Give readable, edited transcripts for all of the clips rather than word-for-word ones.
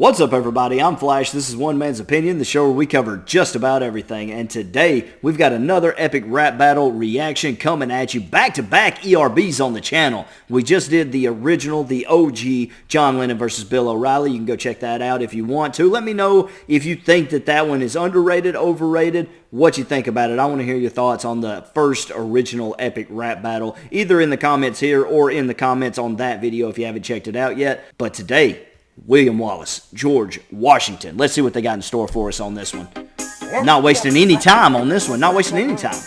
What's up, everybody? I'm Flash. This is One Man's Opinion, the show where we cover just about everything. And today, we've got another epic rap battle reaction coming at you. Back-to-back ERBs on the channel. We just did the original, the OG, John Lennon versus Bill O'Reilly. You can go check that out if you want to. Let me know if you think that one is underrated, overrated, what you think about it. I want to hear your thoughts on the first original epic rap battle, either in the comments here or in the comments on that video if you haven't checked it out yet. But today, William Wallace, George Washington. Let's see what they got in store for us on this one. Not wasting any time on this one. Not wasting any time.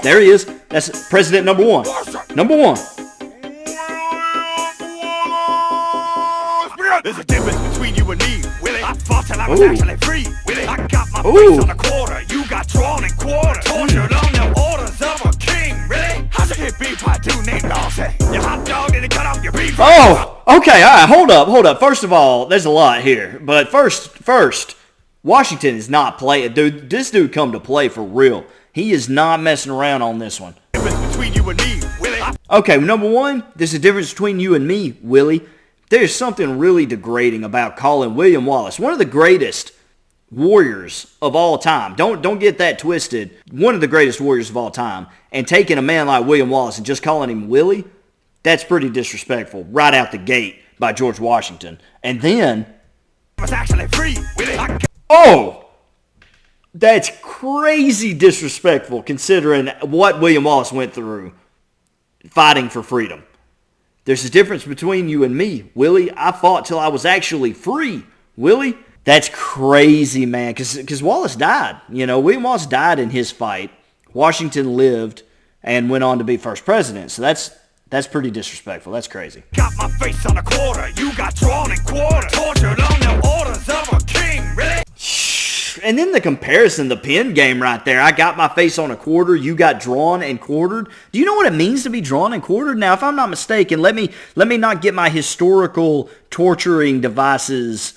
There he is. That's President number one. Number one. There's a difference between you and me, Willie. I fought till I was actually free, Willie. I got my face on a quarter. You got drawn in quarter. Tortured on the orders of a king, really? How's it get beef by a dude named Wallace? Your hot dog didn't cut off your beef. Oh, okay, all right, hold up. First of all, there's a lot here. But first, Washington is not playing. Dude, this dude come to play for real. He is not messing around on this one. Difference between you and me, Willie. Okay, number one, there's a difference between you and me, Willie. There's something really degrading about calling William Wallace one of the greatest warriors of all time. Don't get that twisted. One of the greatest warriors of all time. And taking a man like William Wallace and just calling him Willie, that's pretty disrespectful right out the gate by George Washington. And then, I was actually free, Willie. oh, that's crazy disrespectful considering what William Wallace went through fighting for freedom. There's a difference between you and me, Willie. I fought till I was actually free, Willie. That's crazy, man, because Wallace died. You know, William Wallace died in his fight. Washington lived and went on to be first president. So that's pretty disrespectful. That's crazy. Got my face on a quarter. You got drawn in quarter. Tortured on the orders of a king, really? And then the comparison, the pen game right there. I got my face on a quarter. You got drawn and quartered. Do you know what it means to be drawn and quartered? Now, if I'm not mistaken, let me not get my historical torturing devices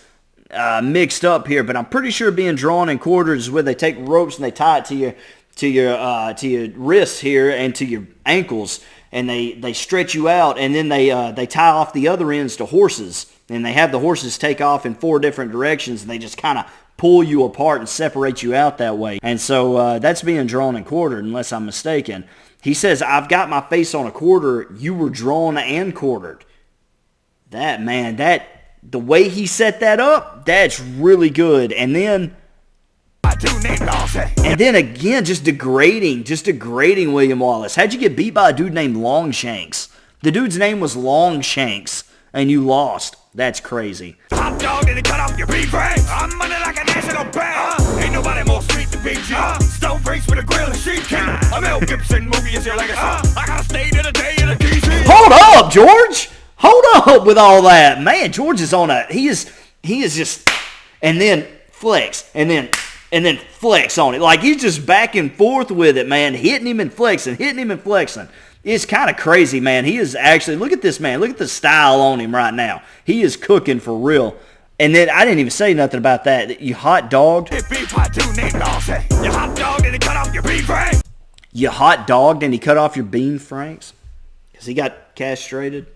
mixed up here. But I'm pretty sure being drawn and quartered is where they take ropes and they tie it to your wrists here and to your ankles, and they stretch you out, and then they tie off the other ends to horses, and they have the horses take off in 4 different directions, and they just kind of pull you apart and separate you out that way. And so that's being drawn and quartered, unless I'm mistaken. He says, I've got my face on a quarter. You were drawn and quartered. The way he set that up, that's really good. And then again, just degrading William Wallace. How'd you get beat by a dude named Longshanks? The dude's name was Longshanks, and you lost. That's crazy. Hot dog didn't cut off your beef, right? I'm money like a national bank. Ain't nobody more street than Big G. Stone face with a grill and sheep king. A Mel Gibson movie is your legacy. I gotta stay to the day in a DC. Hold up, George. Hold up with all that, man. George is on a he is just, and then flex, and then flex on it. Like he's just back and forth with it, man. Hitting him and flexing. It's kind of crazy, man. He is actually, look at this, man. Look at the style on him right now. He is cooking for real. And then I didn't even say nothing about that. You hot dogged. You hot dogged and he cut off your bean franks. You hot dogged and he cut off your bean franks? Because he got castrated.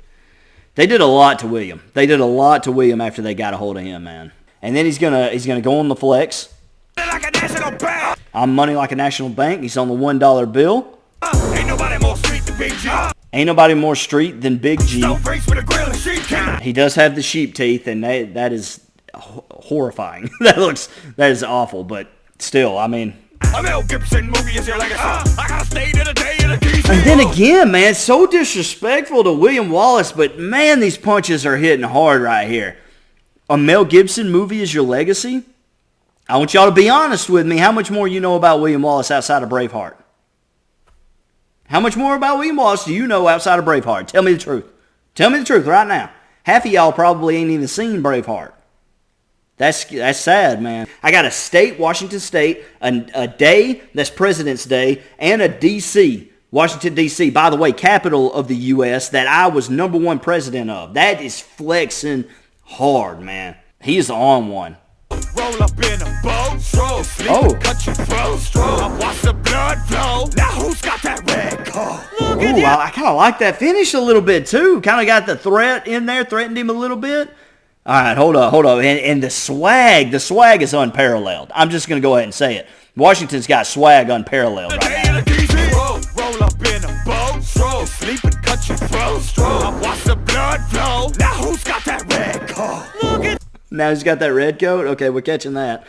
They did a lot to William. After they got a hold of him, man. And then he's gonna go on the flex. Like a national bank. I'm money like a national bank. He's on the $1 bill. Ain't nobody more street than Big G. Ain't nobody more street than Big G. Stone face with a grill and sheep king. He does have the sheep teeth, and that is horrifying. that is awful, but still, I mean. A Mel Gibson movie is your legacy. I gotta stay to the day in a DC. And then again, man, so disrespectful to William Wallace, but man, these punches are hitting hard right here. A Mel Gibson movie is your legacy? I want y'all to be honest with me. How much more you know about William Wallace outside of Braveheart? How much more about William Wallace do you know outside of Braveheart? Tell me the truth. Tell me the truth right now. Half of y'all probably ain't even seen Braveheart. That's sad, man. I got a state, Washington State, a day, that's President's Day, and a D.C., Washington, D.C., by the way, capital of the U.S., that I was #1 president of. That is flexing hard, man. He is on one. Roll up in a boat, stroll, cut your throat, stroll. I watch the blood flow. Now who's got that red coat? Ooh, Well, I kind of like that finish a little bit, too. Kind of got the threat in there, threatened him a little bit. All right, hold up. And the swag is unparalleled. I'm just going to go ahead and say it. Washington's got swag unparalleled right now. Roll up in a boat, stroll, sleep and cut your throat, stroll. I watch the blood flow. Now who's got that red coat? Look at. Now he's got that red coat? Okay, we're catching that.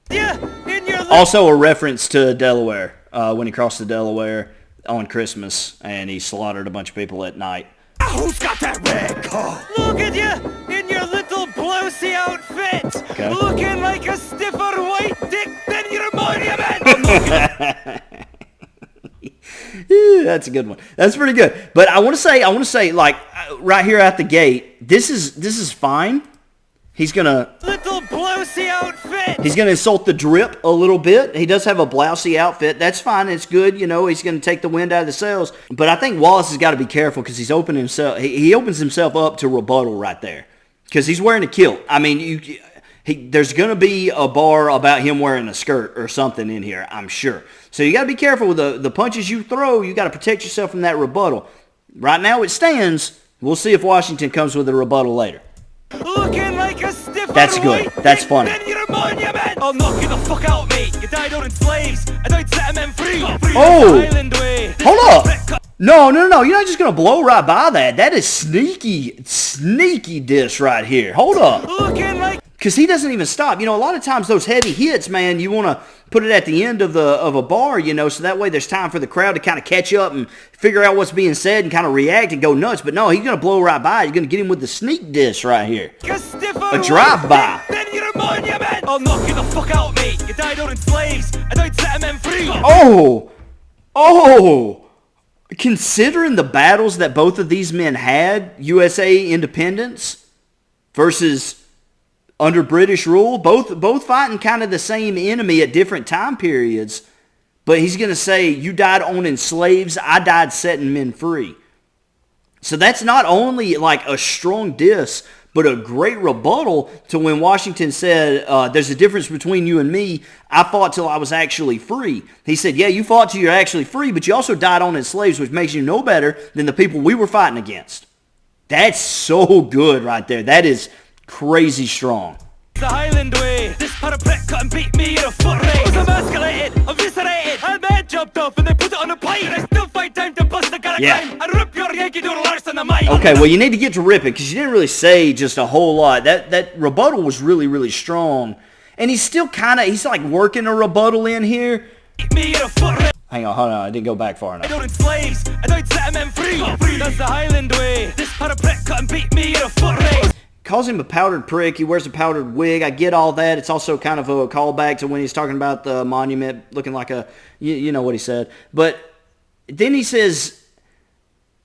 Yeah, in your also a reference to Delaware, when he crossed the Delaware on Christmas, and he slaughtered a bunch of people at night. Who's got that red coat? Look at you in your little blousey outfit. Okay. Looking like a stiffer white dick than your monument. That's a good one. That's pretty good. But I want to say, like, right here at the gate, this is fine. He's gonna little blousey outfit. He's gonna insult the drip a little bit. He does have a blousey outfit. That's fine. It's good. You know, he's gonna take the wind out of the sails. But I think Wallace has got to be careful because he opens himself up to rebuttal right there because he's wearing a kilt. I mean, there's gonna be a bar about him wearing a skirt or something in here, I'm sure. So you got to be careful with the punches you throw. You got to protect yourself from that rebuttal. Right now it stands. We'll see if Washington comes with a rebuttal later. Looking like a stiffer. That's good. That's funny. I'll knock you the fuck out, mate. You died owning slaves. I died setting men free. Oh! Hold up. No. You're not just going to blow right by that. That is sneaky diss right here. Hold up. Looking like... Because he doesn't even stop. You know, a lot of times those heavy hits, man, you want to put it at the end of a bar, you know, so that way there's time for the crowd to kind of catch up and figure out what's being said and kind of react and go nuts. But no, he's going to blow right by. You're going to get him with the sneak diss right here. A drive-by. I'll knock you the fuck out, mate. You died owning slaves. I died setting men free. Oh! Considering the battles that both of these men had, USA independence versus under British rule, both fighting kind of the same enemy at different time periods, but he's going to say, you died owning slaves, I died setting men free. So that's not only like a strong diss, but a great rebuttal to when Washington said, there's a difference between you and me. I fought till I was actually free. He said, yeah, you fought till you're actually free, but you also died owning slaves, which makes you no better than the people we were fighting against. That's so good right there. That is crazy strong. The Highland way. This paraprick cut and beat me in a foot race. I was emasculated, eviscerated. A man jumped off and they put it on a plate. And I still fight time to bust the crime. I rip your Yankee Doodle arse on the mic. Okay, well, you need to get to ripping because you didn't really say just a whole lot. That rebuttal was really, really strong. And he's still he's like working a rebuttal in here. Me in a foot race. Hang on, hold on. I didn't go back far enough. I don't slaves. I don't set men free. That's the Highland way. This paraprick cut and beat me in a foot race. Calls him a powdered prick. He wears a powdered wig. I get all that. It's also kind of a callback to when he's talking about the monument looking like a, you know what he said. But then he says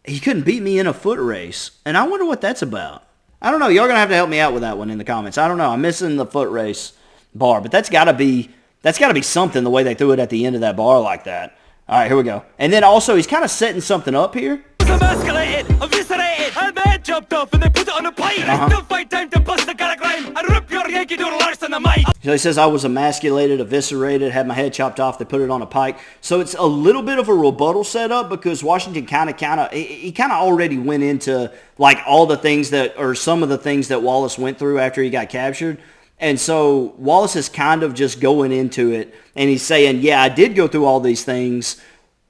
he couldn't beat me in a foot race. And I wonder what that's about. I don't know. Y'all going to have to help me out with that one in the comments. I don't know. I'm missing the foot race bar. But that's got to be something the way they threw it at the end of that bar like that. All right, here we go. And then also he's kind of setting something up here. Emasculated, eviscerated, a man jumped off and they put it on a plate. I still fight time to bust the crime. I rip your Yankee Doodle arse on the mic. So he says I was emasculated, eviscerated, had my head chopped off, they put it on a pike. So it's a little bit of a rebuttal setup because Washington kind of already went into like all the things some of the things that Wallace went through after he got captured. And so Wallace is kind of just going into it and he's saying, yeah, I did go through all these things,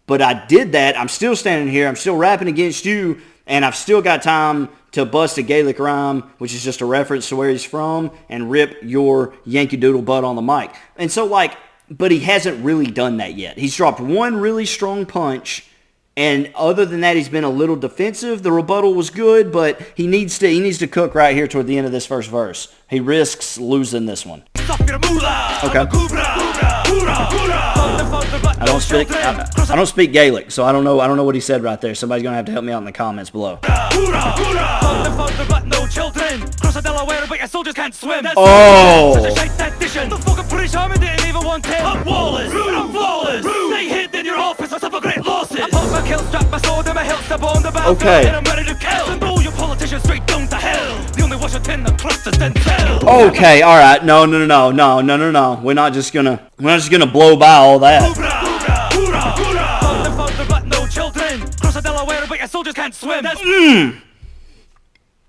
but I did that. I'm still standing here. I'm still rapping against you, and I've still got time to bust a Gaelic rhyme, which is just a reference to where he's from, and rip your Yankee Doodle butt on the mic. And so, but he hasn't really done that yet. He's dropped one really strong punch, and other than that, he's been a little defensive. The rebuttal was good, but he needs to cook right here toward the end of this first verse. He risks losing this one. Okay. I don't speak Gaelic, so I don't know what he said right there. Somebody's gonna have to help me out in the comments below. Oh! The fucking British Army didn't even want him. I'm Wallace. I'm flawless. They hid in your office. I suffer great losses. I put my kill strap, my sword, and my hilt step on the battle. Okay. And I'm ready to kill. Send all your politicians straight down to hell. The only Washington that trusts is Denzel. Okay, all right. No. We're not just gonna blow by all that. children. Cross the Delaware, but your soldiers can't swim.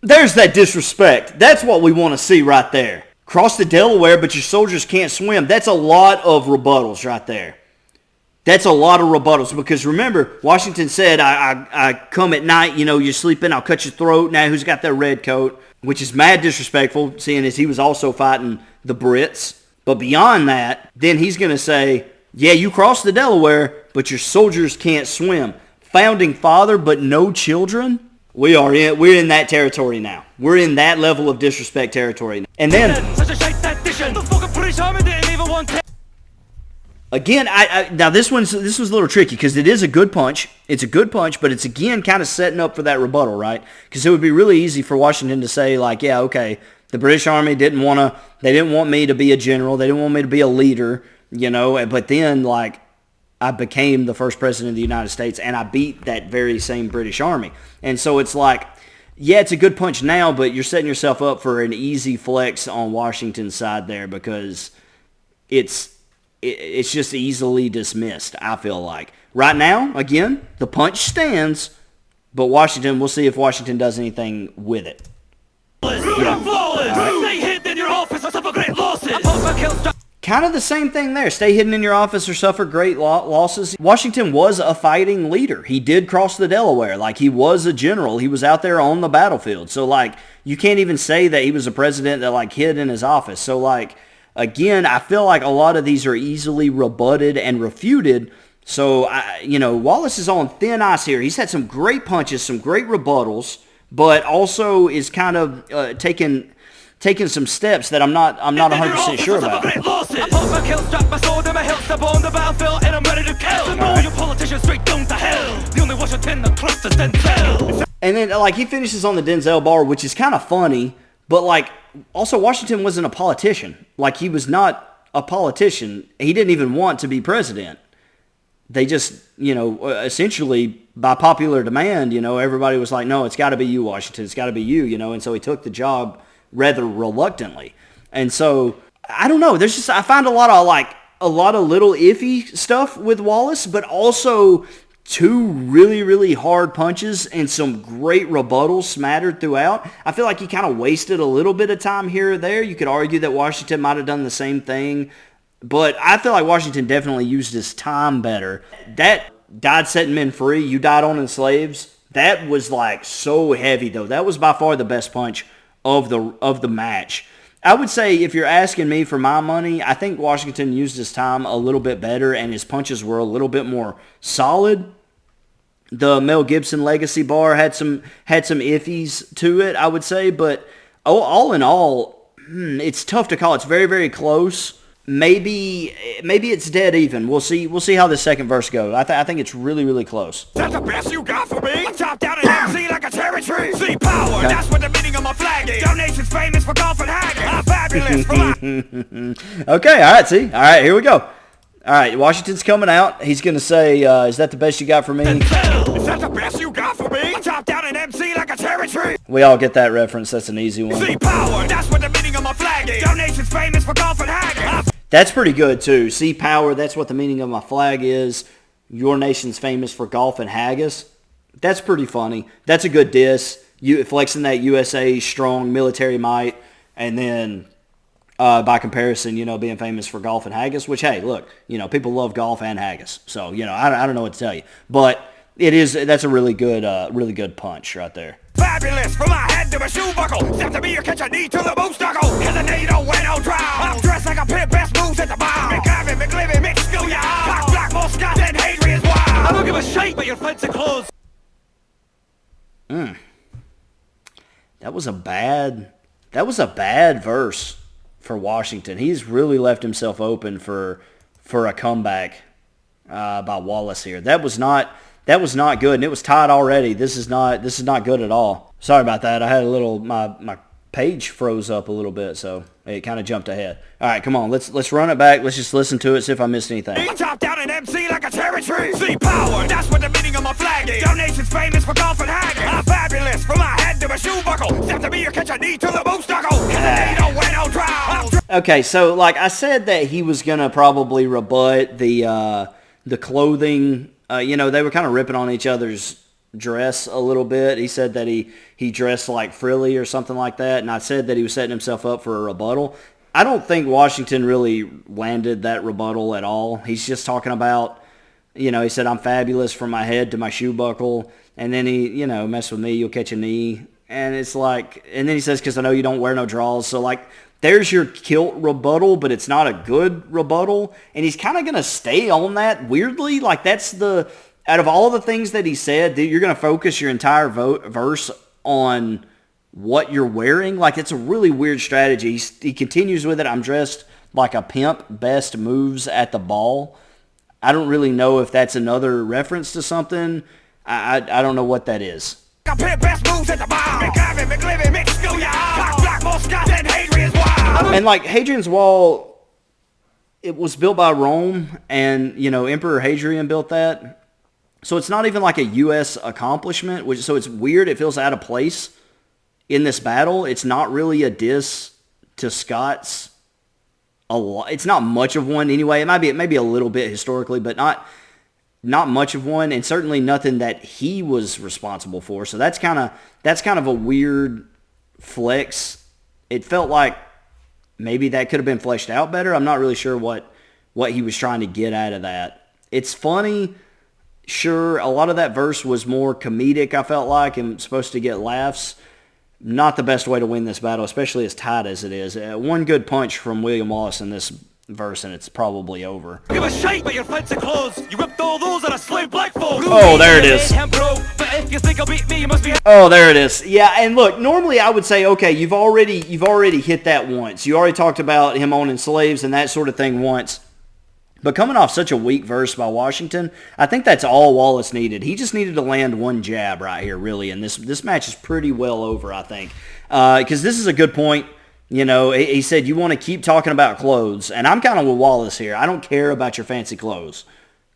There's that disrespect. That's what we want to see right there. Cross the Delaware, but your soldiers can't swim. That's a lot of rebuttals right there. That's a lot of rebuttals because remember, Washington said, I come at night, you're sleeping, I'll cut your throat. Now who's got that red coat? Which is mad disrespectful, seeing as he was also fighting the Brits. But beyond that, then he's going to say, yeah, you crossed the Delaware, but your soldiers can't swim. Founding father, but no children? We're in that territory now. We're in that level of disrespect territory now. And then again, now this was a little tricky because it is a good punch. It's a good punch, but it's again kind of setting up for that rebuttal, right? Because it would be really easy for Washington to say like, yeah, okay, the British Army didn't want me to be a general. They didn't want me to be a leader, but then like I became the first president of the United States and I beat that very same British Army. And so it's like, yeah, it's a good punch now, but you're setting yourself up for an easy flex on Washington's side there because it's just easily dismissed, I feel like. Right now, again, the punch stands, but Washington, we'll see if Washington does anything with it. Yeah. Kind of the same thing there. Stay hidden in your office or suffer great losses. Washington was a fighting leader. He did cross the Delaware. Like, he was a general. He was out there on the battlefield. So, like, you can't even say that he was a president that, like, hid in his office. So, like, again, I feel like a lot of these are easily rebutted and refuted. So, Wallace is on thin ice here. He's had some great punches, some great rebuttals, but also is kind of taking some steps that I'm not 100% sure about. And then, like, he finishes on the Denzel bar, which is kind of funny, but, like, also Washington wasn't a politician. Like, he was not a politician. He didn't even want to be president. They just, essentially, by popular demand, everybody was like, no, it's got to be you, Washington. It's got to be you, and so he took the job rather reluctantly. And so, I don't know. I find a lot of little iffy stuff with Wallace, but also two really, really hard punches and some great rebuttals smattered throughout. I feel like he kind of wasted a little bit of time here or there. You could argue that Washington might have done the same thing, but I feel like Washington definitely used his time better. That died setting men free, you died owning slaves, that was like so heavy though. That was by far the best punch of the match. I would say if you're asking me for my money, I think Washington used his time a little bit better and his punches were a little bit more solid. The Mel Gibson legacy bar had some iffies to it, I would say, but all in all, it's tough to call. It's very, very close. Maybe it's dead even. We'll see how the second verse goes. I think it's really, really close. That's the best you got for me. I top down and MC like a territory. See power. Okay. That's what the meaning of my flag is. Donations famous for golf and haggis. I'm fabulous for life. Okay, all right, see. All right, here we go. All right, Washington's coming out. He's going to say, is that the best you got for me? Is that the best you got for me? I top down and MC like a territory. We all get that reference. That's an easy one. See power. That's what the meaning of my flag is. Donations famous for golf and haggis. That's pretty good, too. See power, that's what the meaning of my flag is. Your nation's famous for golf and haggis. That's pretty funny. That's a good diss. You flexing that USA strong military might, and then by comparison, being famous for golf and haggis, which, hey, look, people love golf and haggis. So, I don't know what to tell you. But that's a really good punch right there. Fabulous from my head to my shoe buckle. Step to me or catch a knee to the moose knuckle. Cause I know you don't wear no drown. I'm dressed like a pimp, best moves at the bomb. McGavin, McLivin, McScooya. Cock black, more Scott than Hadrian's wild. I don't give a shite but your fancy clothes. That was a bad verse for Washington. He's really left himself open for a comeback by Wallace here. That was not good, and it was tied already. This is not good at all. Sorry about that. I had a little my page froze up a little bit, so it kind of jumped ahead. All right, come on. Let's run it back. Let's just listen to it, see if I missed anything. I top down and MC like a territory. See power. That's what the meaning of my flag is. Donations famous for golf and haggis. I'm fabulous from my head to my shoe buckle. Step to me or catch a knee to the moose knuckle. Cause I know you don't wear no drown. Okay, so like I said that he was gonna probably rebut the clothing they were kind of ripping on each other's dress a little bit. He said that he dressed like frilly or something like that, and I said that he was setting himself up for a rebuttal. I don't think Washington really landed that rebuttal at all. He's just talking about, he said, I'm fabulous from my head to my shoe buckle, and then he, mess with me, you'll catch a knee. And it's like, and then he says, because I know you don't wear no draws. So, like, there's your kilt rebuttal, but it's not a good rebuttal. And he's kind of going to stay on that weirdly. Like, that's out of all the things that he said, you're going to focus your entire verse on what you're wearing. Like, it's a really weird strategy. He continues with it. I'm dressed like a pimp, best moves at the ball. I don't really know if that's another reference to something. I don't know what that is. And like Hadrian's Wall, it was built by Rome, and Emperor Hadrian built that. So it's not even like a U.S. accomplishment, so it's weird. It feels out of place in this battle. It's not really a diss to Scots. It's not much of one anyway. It may be a little bit historically, but not much of one, and certainly nothing that he was responsible for. So that's kind of a weird flex. It felt like maybe that could have been fleshed out better. I'm not really sure what he was trying to get out of that. It's funny. Sure, a lot of that verse was more comedic, I felt like, and supposed to get laughs. Not the best way to win this battle, especially as tight as it is. One good punch from William Wallace in this verse, and it's probably over. Give a shite about your fancy clothes. You ripped all those on a slave black folk. Oh, there it is. Oh, there it is. Yeah, and look, normally I would say, okay, you've already hit that once. You already talked about him owning slaves and that sort of thing once. But coming off such a weak verse by Washington, I think that's all Wallace needed. He just needed to land one jab right here, really, and this match is pretty well over, I think. Because this is a good point. He said, you want to keep talking about clothes, and I'm kind of with Wallace here. I don't care about your fancy clothes.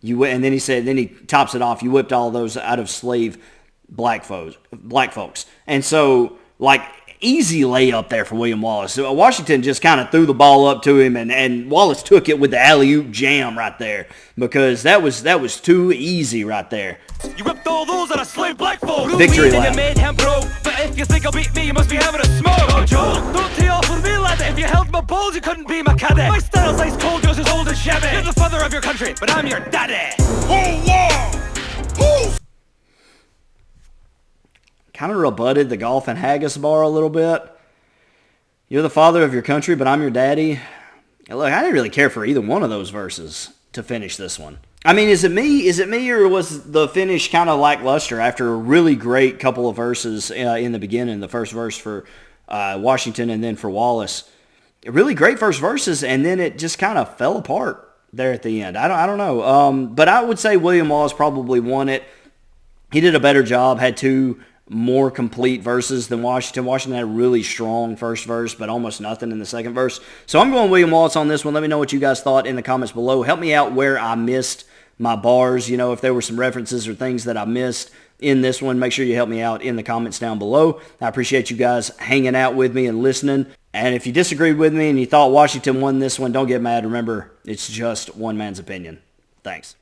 And then he tops it off, you whipped all those out of slave black folks. And so, like, easy layup there for William Wallace. So Washington just kind of threw the ball up to him, and Wallace took it with the alley-oop jam right there, because that was too easy right there. You ripped all those on a slave black folk. Victory lap. But if you think I'll beat me, you must be having a smoke. Oh, Joe, don't tee off with me, lad. If you held my balls, you couldn't be my caddy. My style's ice cold, yours is old and shabby. You're the father of your country, but I'm your daddy. Kind of rebutted the golf and haggis bar a little bit. You're the father of your country, but I'm your daddy. Look, I didn't really care for either one of those verses to finish this one. I mean, is it me, or was the finish kind of lackluster after a really great couple of verses in the beginning, the first verse for Washington and then for Wallace? Really great first verses, and then it just kind of fell apart there at the end. I don't know. But I would say William Wallace probably won it. He did a better job, had two more complete verses than Washington. Washington had a really strong first verse, but almost nothing in the second verse. So I'm going William Wallace on this one. Let me know what you guys thought in the comments below. Help me out where I missed my bars. If there were some references or things that I missed in this one, make sure you help me out in the comments down below. I appreciate you guys hanging out with me and listening. And if you disagreed with me and you thought Washington won this one, don't get mad. Remember, it's just one man's opinion. Thanks.